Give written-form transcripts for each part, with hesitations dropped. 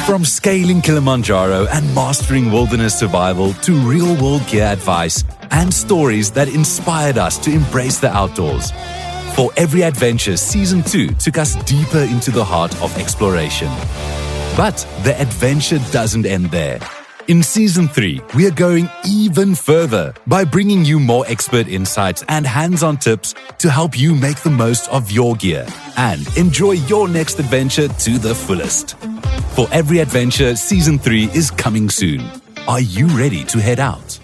From scaling Kilimanjaro and mastering wilderness survival to real-world gear advice and stories that inspired us to embrace the outdoors. For Every Adventure, Season 2 took us deeper into the heart of exploration. But the adventure doesn't end there. In Season 3, we are going even further by bringing you more expert insights and hands-on tips to help you make the most of your gear and enjoy your next adventure to the fullest. For Every Adventure, Season 3 is coming soon. Are you ready to head out?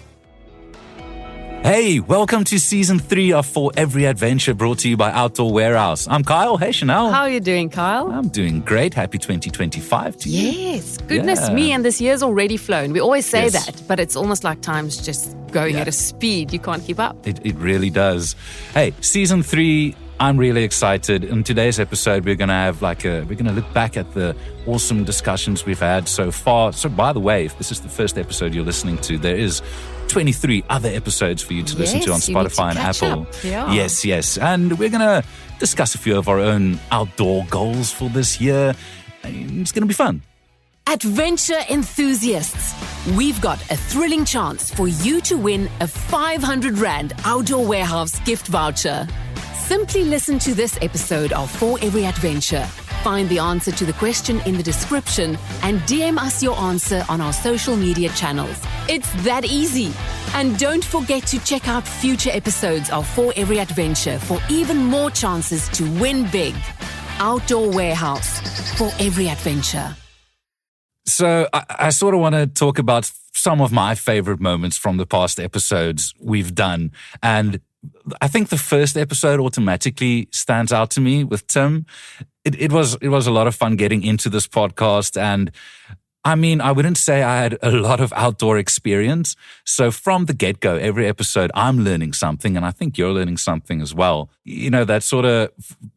Hey, welcome to Season 3 of For Every Adventure, brought to you by Outdoor Warehouse. I'm Kyle. Hey, Chanel. How are you doing, Kyle? I'm doing great. Happy 2025 to you. Yes. Goodness me, and this year's already flown. We always say Yes. that, but it's almost like time's just going at a speed you can't keep up. It really does. Hey, Season 3, I'm really excited. In today's episode, we're going to have we're going to look back at the awesome discussions we've had so far. So, by the way, if this is the first episode you're listening to, there is 23 other episods for you to listen to on Yes, you need to Spotify and catch Apple. up. Yeah. Yes. And we're going to discuss a few of our own outdoor goals for this year. It's going to be fun. Adventure enthusiasts, we've got a thrilling chance for you to win a 500 Rand Outdoor Warehouse gift voucher. Simply listen to this episode of For Every Adventure. Find the answer to the question in the description and DM us your answer on our social media channels. It's that easy. And don't forget to check out future episodes of For Every Adventure for even more chances to win big. Outdoor Warehouse, For Every Adventure. So I sort of want to talk about some of my favorite moments from the past episodes we've done. And I think the first episode automatically stands out to me with Tim. It was a lot of fun getting into this podcast, and I mean, I wouldn't say I had a lot of outdoor experience. So from the get-go, every episode, I'm learning something, and I think you're learning something as well. You know, that's why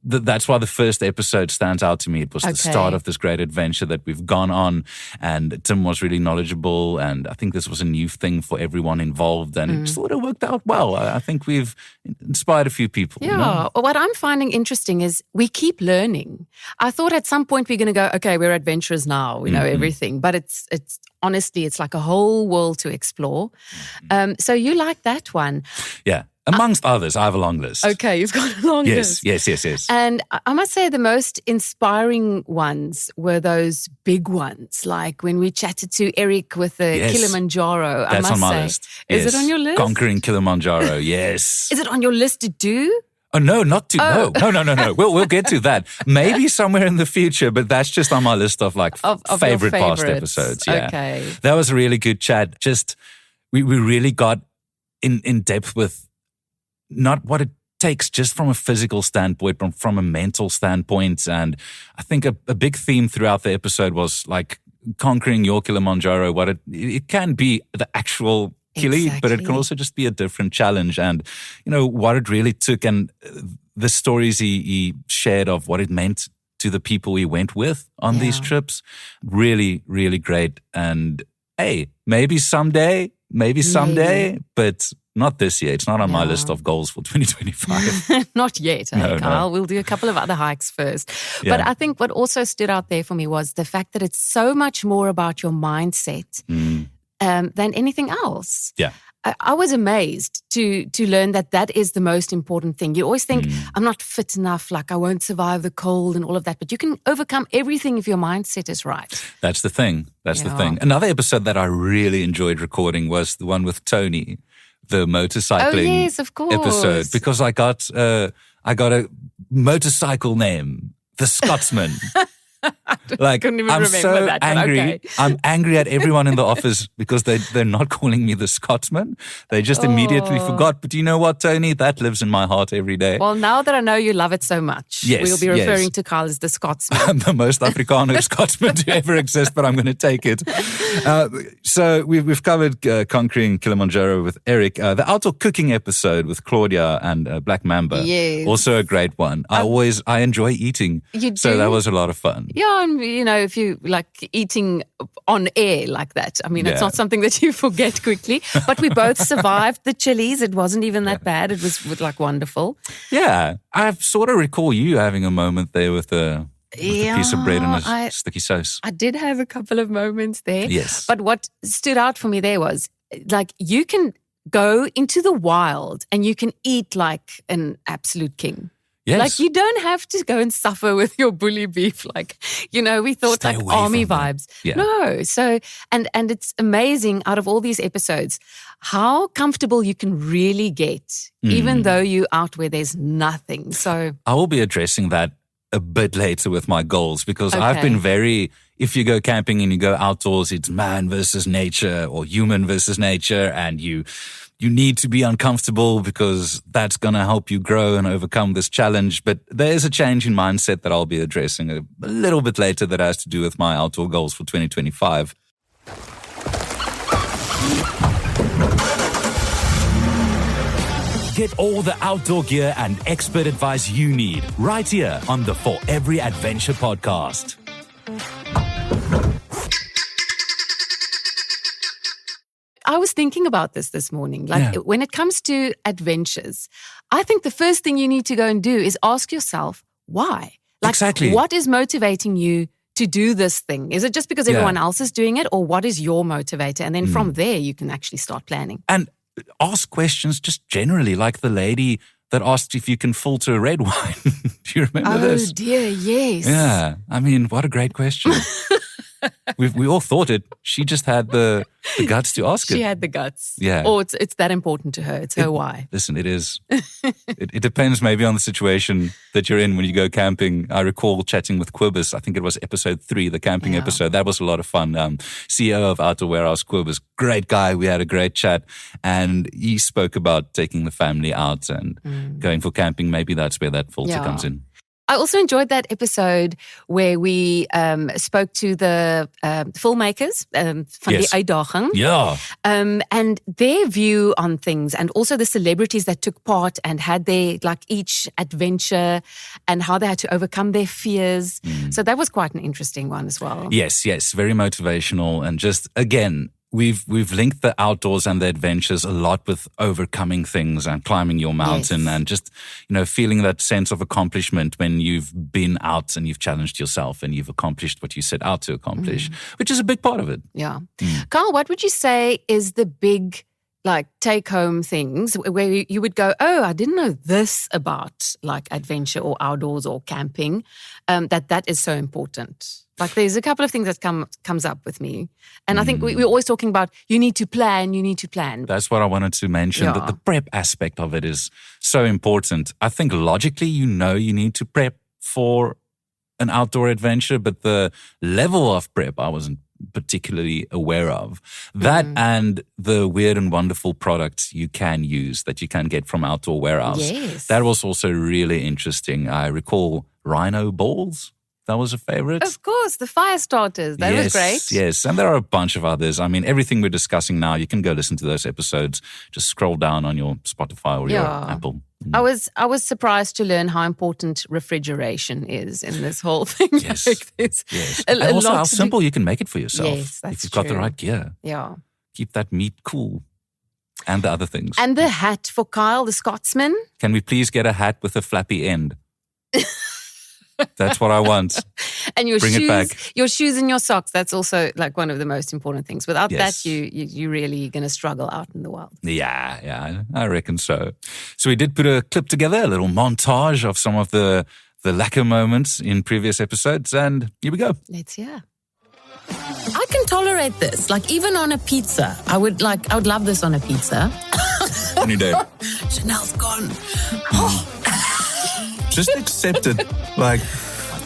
the first episode stands out to me. It was the start of this great adventure that we've gone on, and Tim was really knowledgeable, and I think this was a new thing for everyone involved, and it sort of worked out well. I think we've inspired a few people. Yeah. You know? What I'm finding interesting is we keep learning. I thought at some point we're going to go, okay, we're adventurers now. We know everything. But it's honestly, it's like a whole world to explore. So you like that one. Yeah. Amongst others, I have a long list. Okay, you've got a long list. Yes. And I must say the most inspiring ones were those big ones, like when we chatted to Eric with the Kilimanjaro. That's I must on my say. list. Is it on your list? Conquering Kilimanjaro, yes. Is it on your list to do? Oh, no, not to. No. We'll get to that. Maybe somewhere in the future, but that's just on my list of Of favorite your past favorites. episodes. Yeah. Okay. That was a really good chat. Just, we really got in depth with not what it takes just from a physical standpoint, but from a mental standpoint. And I think a big theme throughout the episode was like conquering your Kilimanjaro, what it can be the actual Kili, but it can also just be a different challenge. And, you know, what it really took and the stories he shared of what it meant to the people he went with on these trips, really, really great. And hey, maybe someday, but not this year. It's not on my list of goals for 2025. Not yet, Kyle. No. We'll do a couple of other hikes first. Yeah. But I think what also stood out there for me was the fact that it's so much more about your mindset than anything else. Yeah. I was amazed to learn that is the most important thing. You always think, I'm not fit enough, like I won't survive the cold and all of that. But you can overcome everything if your mindset is right. That's the thing. Another episode that I really enjoyed recording was the one with Tony, the motorcycling episode, because I got a motorcycle name, the Scotsman. Like, couldn't even I'm remember so that, but angry. okay. I'm angry at everyone in the office because they're not calling me the Scotsman. They just immediately forgot. But you know what, Tony? That lives in my heart every day. Well, now that I know you love it so much, we'll be referring yes. to Kyle as the Scotsman. I'm the most Afrikaner Scotsman to ever exist, but I'm going to take it. So we've covered conquering Kilimanjaro with Eric. The outdoor cooking episode with Claudia and Black Mamba. Yes. Also a great one. I enjoy eating. You do? So that was a lot of fun. Yeah, and you know, if you like eating on air like that, I mean, it's not something that you forget quickly. But we both survived the chilies. It wasn't even that bad. It was like wonderful. Yeah, I sort of recall you having a moment there with the with a piece of bread and a I sticky sauce. did have a couple of moments there. Yes. But what stood out for me there was like you can go into the wild and you can eat like an absolute king. Yes. Like you don't have to go and suffer with your bully beef. Like, we thought Stay like away army from that. vibes. Yeah. No. So, and it's amazing out of all these episodes, how comfortable you can really get, even though you're out where there's nothing. So I will be addressing that a bit later with my goals because I've Okay. been if you go camping and you go outdoors, it's man versus nature or human versus nature, and you need to be uncomfortable because that's going to help you grow and overcome this challenge. But there is a change in mindset that I'll be addressing a little bit later that has to do with my outdoor goals for 2025. Get all the outdoor gear and expert advice you need right here on the For Every Adventure podcast. I was thinking about this morning. Like when it comes to adventures, I think the first thing you need to go and do is ask yourself, why? Like, Exactly. What is motivating you to do this thing? Is it just because everyone else is doing it, or what is your motivator? And then from there, you can actually start planning. And ask questions just generally, like the lady that asked if you can filter red wine. Do you remember this? Oh dear, yes. Yeah. I mean, what a great question. We all thought it. She just had the guts to ask it. She had the guts. Yeah. Or it's that important to her. It's her why. Listen, it is. It depends maybe on the situation that you're in when you go camping. I recall chatting with Quibus. I think it was episode 3, the camping episode. That was a lot of fun. CEO of Outdoor Warehouse, Quibus, great guy. We had a great chat, and he spoke about taking the family out and going for camping. Maybe that's where that filter comes in. I also enjoyed that episode where we spoke to the filmmakers van die uitdaging. Yeah. And their view on things, and also the celebrities that took part and had their, like, each adventure and how they had to overcome their fears. So that was quite an interesting one as well. Yes. Very motivational. And just, again, we've linked the outdoors and the adventures a lot with overcoming things and climbing your mountain and just, feeling that sense of accomplishment when you've been out and you've challenged yourself and you've accomplished what you set out to accomplish, which is a big part of it. Yeah. Carl, what would you say is the big, like, take-home things where you would go, oh, I didn't know this about, like, adventure or outdoors or camping, that is so important? Like, there's a couple of things that comes up with me. And I think we're always talking about you need to plan. That's what I wanted to mention, that the prep aspect of it is so important. I think logically, you need to prep for an outdoor adventure, but the level of prep I wasn't particularly aware of. That and the weird and wonderful products you can use that you can get from Outdoor Warehouse. Yes. That was also really interesting. I recall rhino balls. That was a favorite. Of course, the fire starters. That was great. Yes, and there are a bunch of others. I mean, everything we're discussing now, you can go listen to those episodes. Just scroll down on your Spotify or your Apple. I was surprised to learn how important refrigeration is in this whole thing. Yes. Like this. Yes. And also how simple you can make it for yourself. Yes, that's if you've got the true. right gear. Yeah. Keep that meat cool. And the other things. And the hat for Kyle, the Scotsman. Can we please get a hat with a flappy end? That's what I want. And your Bring it shoes, back. your shoes and your socks. That's also like one of the most important things. Without Yes. that, you really going to struggle out in the wild. Yeah, I reckon so. So we did put a clip together, a little montage of some of the lacquer moments in previous episodes, and here we go. Let's hear. I can tolerate this, like even on a pizza. I would love this on a pizza. Any day. Chanel's gone. Just accept it. Like,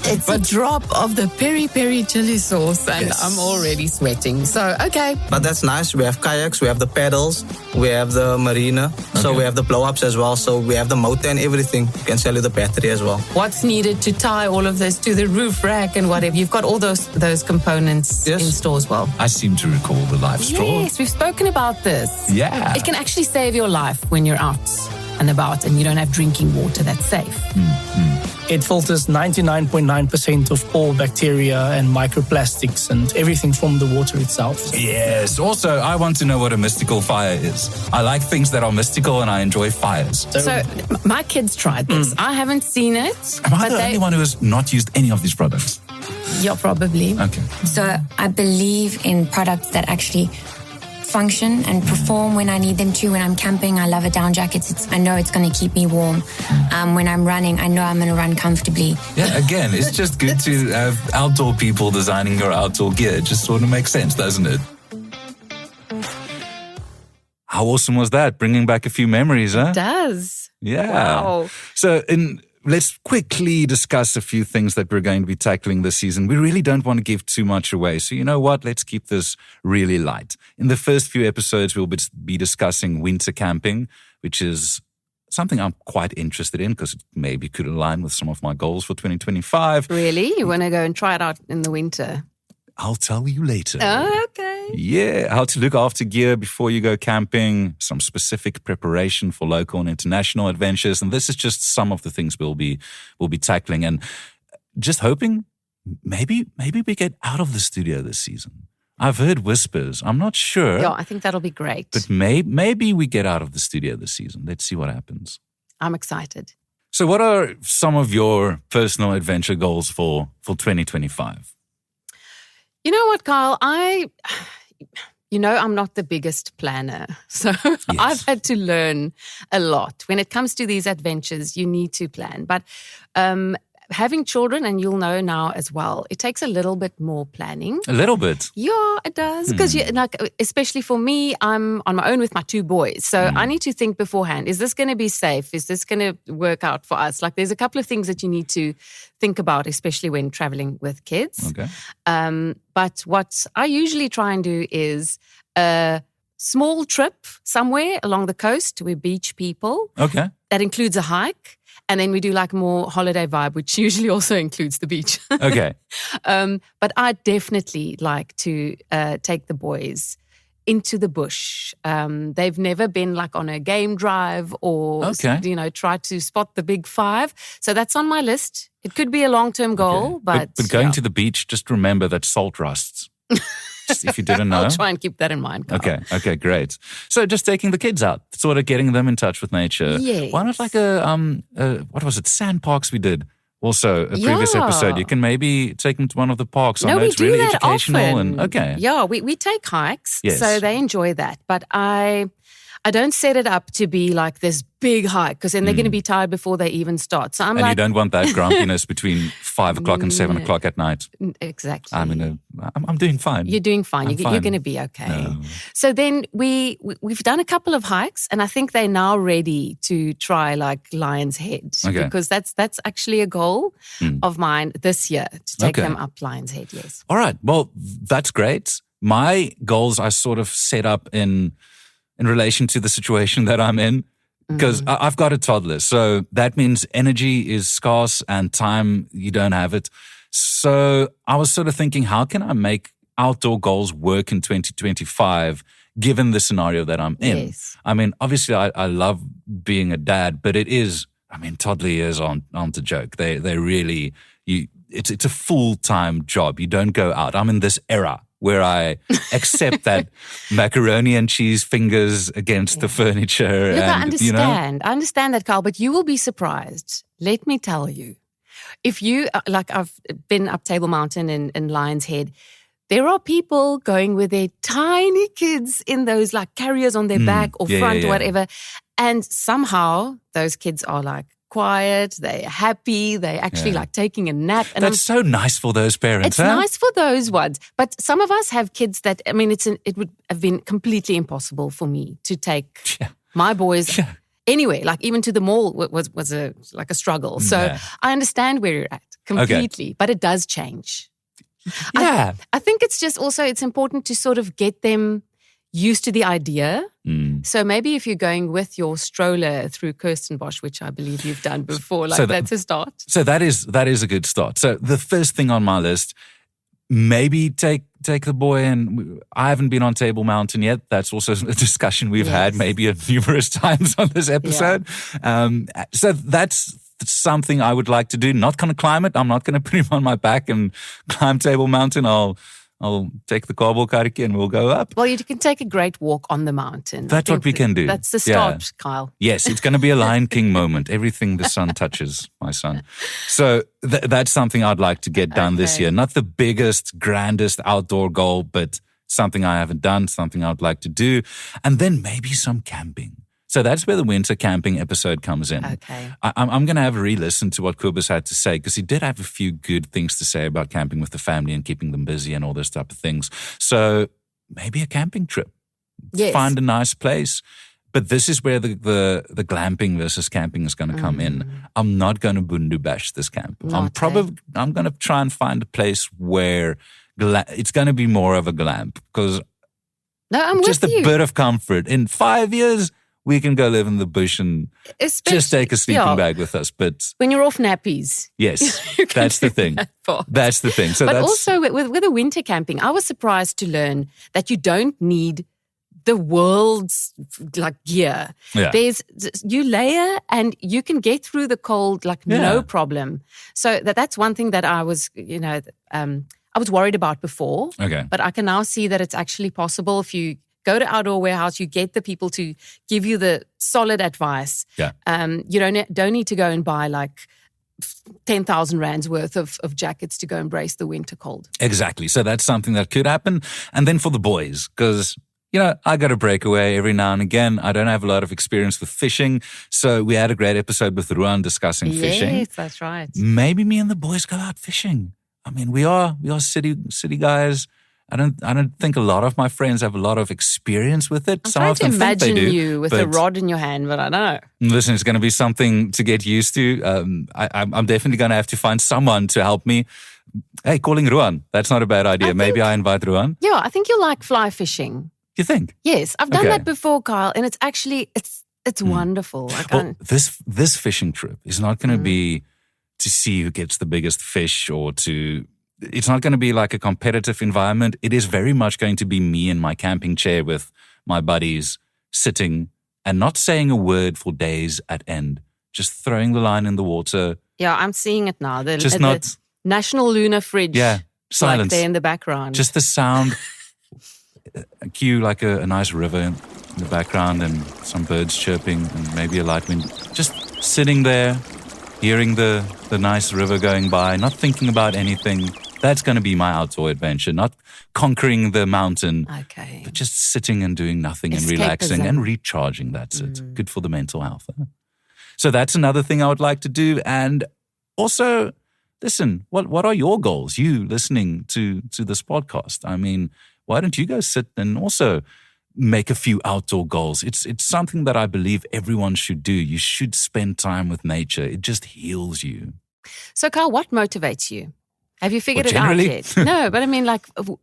It's a drop of the peri-peri chili sauce and Yes. I'm already sweating. So, okay. But that's nice. We have kayaks, we have the pedals, we have the marina. So Okay. we have the blow-ups as well. So we have the motor and everything. We can sell you the battery as well. What's needed to tie all of this to the roof rack and whatever? You've got all those components Yes. in store as well. I seem to recall the live straw. Yes, we've spoken about this. Yeah. It can actually save your life when you're out and about and you don't have drinking water that's safe. It filters 99.9% of all bacteria and microplastics and everything from the water itself. Yes. Also, I want to know what a mystical fire is. I like things that are mystical and I enjoy fires. So my kids tried this. I haven't seen it. Am I the only one who has not used any of these products? Yeah, probably. Okay. So I believe in products that actually function and perform when I need them to. When I'm camping, I love a down jacket. I know it's going to keep me warm. When I'm running, I know I'm going to run comfortably. Yeah, again, it's just good to have outdoor people designing your outdoor gear. It just sort of makes sense, doesn't it? How awesome was that? Bringing back a few memories, huh? It does. Yeah. Wow. So let's quickly discuss a few things that we're going to be tackling this season. We really don't want to give too much away. So you know what? Let's keep this really light. In the first few episodes, we'll be discussing winter camping, which is something I'm quite interested in because it maybe could align with some of my goals for 2025. Really? You want to go and try it out in the winter? I'll tell you later. Oh, okay. Yeah, how to look after gear before you go camping, some specific preparation for local and international adventures. And this is just some of the things we'll be tackling. And just hoping maybe we get out of the studio this season. I've heard whispers. I'm not sure. Yeah, I think that'll be great. But maybe we get out of the studio this season. Let's see what happens. I'm excited. So what are some of your personal adventure goals for 2025? You know what, Kyle? I'm not the biggest planner. So I've had to learn a lot. When it comes to these adventures, you need to plan. But having children, and you'll know now as well, it takes a little bit more planning. A little bit? Yeah, it does. Because especially for me, I'm on my own with my two boys. So I need to think beforehand, is this going to be safe? Is this going to work out for us? Like there's a couple of things that you need to think about, especially when traveling with kids. Okay. But what I usually try and do is a small trip somewhere along the coast. We're beach people. Okay. That includes a hike. And then we do like more holiday vibe, which usually also includes the beach. Okay. But I definitely like to take the boys into the bush. They've never been like on a game drive or, try to spot the big five. So that's on my list. It could be a long-term goal, but going to the beach, just remember that salt rusts. Just if you didn't know. I'll try and keep that in mind, Carl. Okay, great. So just taking the kids out, sort of getting them in touch with nature. Yes. Why not like what was it, sand parks we did? Also, a previous episode. You can maybe take them to one of the parks. I know it's really educational. Often. Yeah, we take hikes, yes. So they enjoy that. But I don't set it up to be like this big hike because then they're going to be tired before they even start. So you don't want that grumpiness between 5 o'clock and 7 o'clock at night. Exactly. I'm doing fine. You're doing fine. You're going to be okay. No. So then we've done a couple of hikes, and I think they're now ready to try like Lion's Head because that's actually a goal of mine this year to take them up Lion's Head. Yes. All right. Well, that's great. My goals I sort of set up in relation to the situation that I'm in, because I've got a toddler. So that means energy is scarce and time, you don't have it. So I was sort of thinking, how can I make outdoor goals work in 2025, given the scenario that I'm in? Yes. I mean, obviously I love being a dad, but it is, toddler years aren't a joke. They really, it's a full-time job. You don't go out. I'm in this era where I accept that macaroni and cheese fingers against the furniture. Look, and, I understand. I understand that, Carl, but you will be surprised. Let me tell you. If you, I've been up Table Mountain in Lion's Head, there are people going with their tiny kids in those like carriers on their back or front or whatever. And somehow those kids are like quiet, they're happy, they're actually like taking a nap. And that's so nice for those parents. It's nice for those ones. But some of us have kids that, it would have been completely impossible for me to take my boys anyway, like even to the mall was a struggle. So I understand where you're at completely, but it does change. Yeah. I think it's just also, it's important to sort of get them used to the idea. So maybe if you're going with your stroller through Kirstenbosch, which I believe you've done before, that's a start. So that is a good start. So the first thing on my list, maybe take the boy, and I haven't been on Table Mountain yet. That's also a discussion we've had maybe numerous times on this episode. So that's something I would like to do. Not going to climb it. I'm not going to put him on my back and climb Table Mountain. I'll take the cardboard karretjie and we'll go up. Well, you can take a great walk on the mountain. That's what we can do. That's the start, Kyle. Yes, it's going to be a Lion King moment. Everything the sun touches, my son. So that's something I'd like to get done this year. Not the biggest, grandest outdoor goal, but something I haven't done, something I'd like to do. And then maybe some camping. So that's where the winter camping episode comes in. Okay. I'm going to have a re-listen to what Kobus had to say, because he did have a few good things to say about camping with the family and keeping them busy and all those type of things. So maybe a camping trip. Yes. Find a nice place. But this is where the glamping versus camping is going to come in. I'm not going to bundu bash this camp. I'm going to try and find a place where it's going to be more of a glamp, because just a bit of comfort. In 5 years, we can go live in the bush and just take a sleeping bag with us. But when you're off nappies. Yes, that's the thing. That's the thing. So but also with the winter camping, I was surprised to learn that you don't need the world's gear. Yeah. You layer and you can get through the cold no problem. So that's one thing that I was, I was worried about before. Okay. But I can now see that it's actually possible. If you go to Outdoor Warehouse, you get the people to give you the solid advice. Yeah. You don't need to go and buy 10,000 rands worth of jackets to go embrace the winter cold. Exactly. So that's something that could happen. And then for the boys, because I got a breakaway every now and again. I don't have a lot of experience with fishing. So we had a great episode with Ruan discussing fishing. Yes, that's right. Maybe me and the boys go out fishing. I mean, we are city guys. I don't think a lot of my friends have a lot of experience with it. Some of them think they do. I'm trying to imagine you with a rod in your hand, but I don't know. Listen, it's going to be something to get used to. I'm definitely going to have to find someone to help me. Hey, calling Ruan. That's not a bad idea. Maybe I invite Ruan. Yeah, I think you'll like fly fishing. You think? Yes, I've done that before, Kyle, and it's actually it's wonderful. Well, this fishing trip is not going to be to see who gets the biggest fish, or it's not going to be like a competitive environment. It is very much going to be me in my camping chair with my buddies sitting and not saying a word for days at end, just throwing the line in the water. Yeah, I'm seeing it now. The National Lunar Fridge. Yeah, silence. There in the background. Just the sound. Cue a nice river in the background and some birds chirping and maybe a light wind. Just sitting there, hearing the nice river going by, not thinking about anything. That's going to be my outdoor adventure, not conquering the mountain, but just sitting and doing nothing and relaxing and recharging. That's it. Good for the mental health. Huh? So that's another thing I would like to do. And also, listen, what are your goals? You listening to this podcast? I mean, why don't you go sit and also make a few outdoor goals? It's something that I believe everyone should do. You should spend time with nature. It just heals you. So, Carl, what motivates you? Have you figured it out yet? No, but I mean,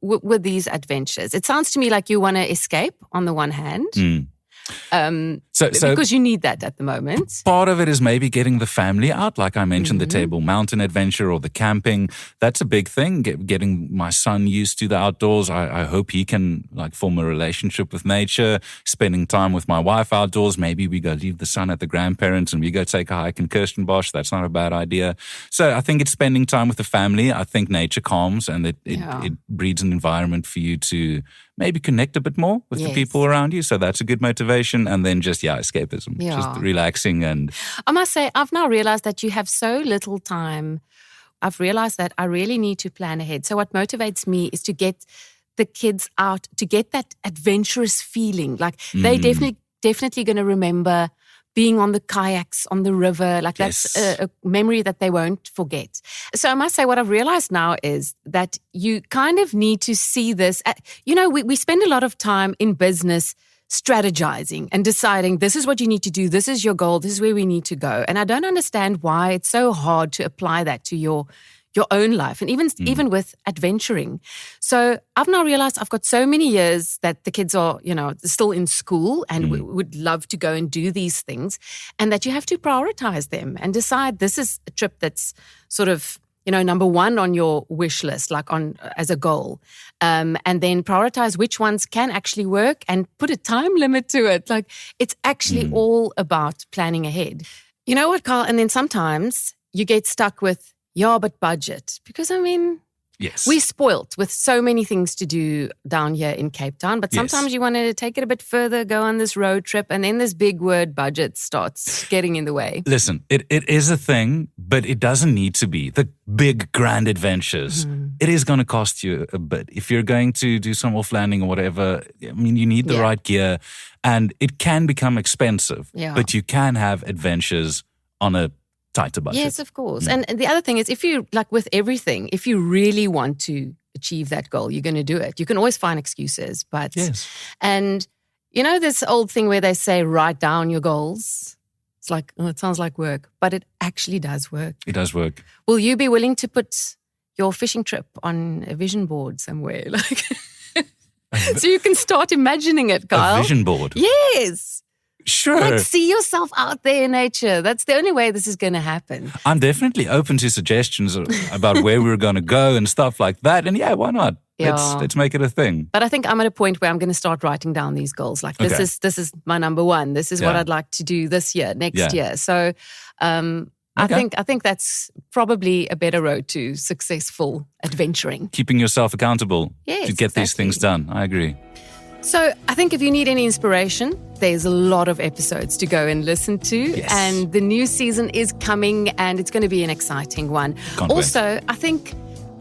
with these adventures, it sounds to me like you want to escape on the one hand. Because you need that at the moment. Part of it is maybe getting the family out, like I mentioned, the Table Mountain adventure or the camping. That's a big thing, getting my son used to the outdoors. I hope he can form a relationship with nature, spending time with my wife outdoors. Maybe we go leave the son at the grandparents and we go take a hike in Kirstenbosch. That's not a bad idea. So I think it's spending time with the family. I think nature calms and it breeds an environment for you to maybe connect a bit more with the people around you. So that's a good motivation. And then just, escapism, just relaxing. And I must say, I've now realized that you have so little time. I've realized that I really need to plan ahead. So what motivates me is to get the kids out, to get that adventurous feeling. They definitely going to remember being on the kayaks on the river. That's a memory that they won't forget. So I must say, what I've realized now is that you kind of need to see this. We spend a lot of time in business strategizing and deciding this is what you need to do, this is your goal, this is where we need to go. And I don't understand why it's so hard to apply that to your own life and even with adventuring. So I've now realized I've got so many years that the kids are, still in school and would love to go and do these things, and that you have to prioritize them and decide this is a trip that's sort of, number one on your wish list, as a goal. And then prioritize which ones can actually work and put a time limit to it. It's actually all about planning ahead. You know what, Carl? And then sometimes you get stuck with, but budget. Because, Yes. we're spoilt with so many things to do down here in Cape Town, but sometimes you want to take it a bit further, go on this road trip, and then this big word budget starts getting in the way. Listen, it is a thing, but it doesn't need to be. The big grand adventures, it is going to cost you a bit. If you're going to do some off-landing or whatever, you need the right gear, and it can become expensive, but you can have adventures on a tighter budget. Yes, of course. And the other thing is, if you, like with everything, if you really want to achieve that goal, you're going to do it. You can always find excuses, but, and this old thing where they say, write down your goals. It's like, it sounds like work, but it actually does work. It does work. Will you be willing to put your fishing trip on a vision board somewhere? So you can start imagining it, Kyle. A vision board? Yes. Sure. See yourself out there in nature. That's the only way this is going to happen. I'm definitely open to suggestions about where we're going to go and stuff like that. And why not? Let's make it a thing. But I think I'm at a point where I'm going to start writing down these goals. Like this is my number one. This is what I'd like to do this year, next year. So I think that's probably a better road to successful adventuring. Keeping yourself accountable to get these things done. I agree. So I think if you need any inspiration, there's a lot of episodes to go and listen to. Yes. And the new season is coming and it's going to be an exciting one. Also, I think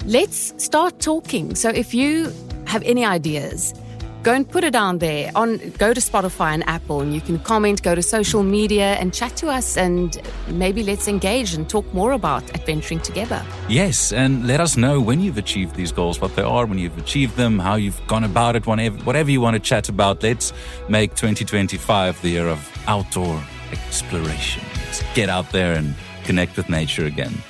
let's start talking. So if you have any ideas, go and put it down there. Go to Spotify and Apple and you can comment, go to social media and chat to us, and maybe let's engage and talk more about adventuring together. Yes, and let us know when you've achieved these goals, what they are, when you've achieved them, how you've gone about it, whatever you want to chat about. Let's make 2025 the year of outdoor exploration. Let's get out there and connect with nature again.